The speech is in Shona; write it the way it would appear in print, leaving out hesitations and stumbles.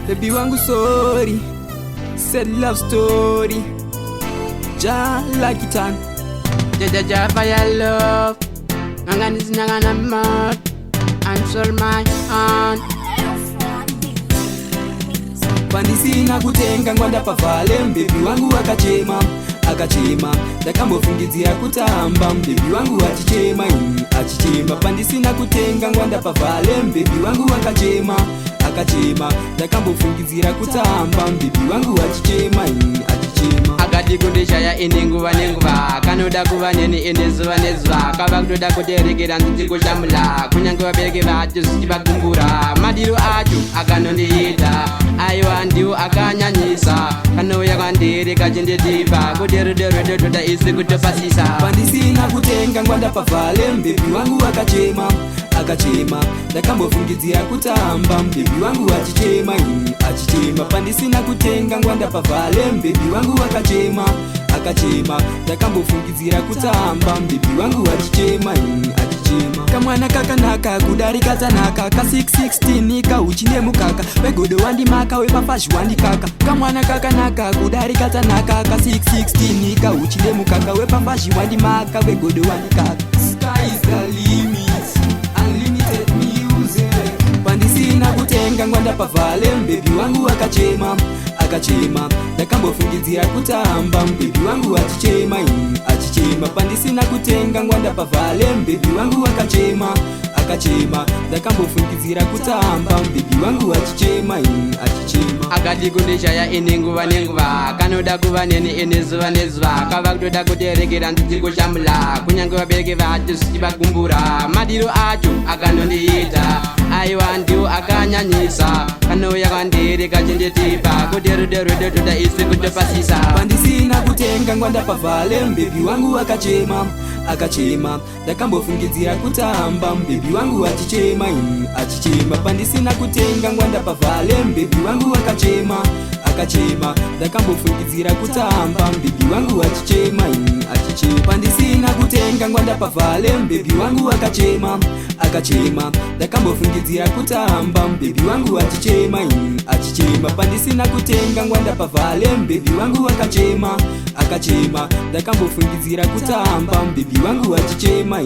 Baby wangu sorry, said love story. Ja Luckytan. Ja fire love. Nangan is nangan amat. Answer my hand. Pandisi na kutenga ngwanda pavale. Baby wangu akachema ndakambofungidzira kutamba. Baby wangu achichema pandisi na kutenga ngwanda pavale. Baby wangu akachema ndakambofungidzira kutamba. Baby wangu achichema akati kundishaya ine nguva nenguva, kanoda kuva neni ine zuva nezuva, kava kutoda kuterekera nditi kushamula, kunyange vabereki vacho zvichi vagumbura. Madiro acho akanondiita, aiwa ndiwo akanyanyisa, kanouya kwandiri kachinditipa, kuti rudo rwedu toda isi kutopasisa. Pandisina kutenga ngwanda pavale. Baby wangu akachema ndakambofungidzira kutamba. Baby wangu achichema pandisina kutenga ngwanda pavale. Baby wangu akachema ndakambofungidzira kutamba. Baby wangu achichema kamwana kakanaka kudarika tanaka ka 616 kauchine mukaka wegodo wandimaka wepafashi wandikaka. Kamwana kakanaka kudarika tanaka ka 616 kauchine mukaka wepafashi wandimaka wegodo wandikaka. Sky is the limit, unlimited music. Pandisina kutenga ngwanda pavale. Baby wangu akachema ndakambofungidzira kutamba. Baby wangu achichema pandisina kutenga ngwanda pavale. Baby wangu akachema ndakambofungidzira kutamba. Baby wangu achichema akati kundishaya ine nguva nenguva, kanoda kuva neni ine zuva nezuva, kava kutoda kuterekera nditi kushamula, kunyange vabereki vacho zvichi vagumbura. Madiro acho akanondiita, aiwa ndiwo akanyanyisa, kanouya kwandiri kachinditipa, kuti rudo rwedu toda isi kutopasisa. Pandisina kutenga ngwanda pavale. Baby wangu akachema ndakambofungidzira kutamba. Baby wangu achichema pandisina kutenga ngwanda pavale. Baby wangu akachema ndakambofungidzira kutamba. Baby wangu achichema pandisina kutenga ngwanda pavale. Baby wangu akachema ndakambofungidzira kutamba. Baby wangu achichema pandisina kutenga ngwanda pavale. Baby wangu akachema ndakambofungidzira kutamba. Baby wangu achichema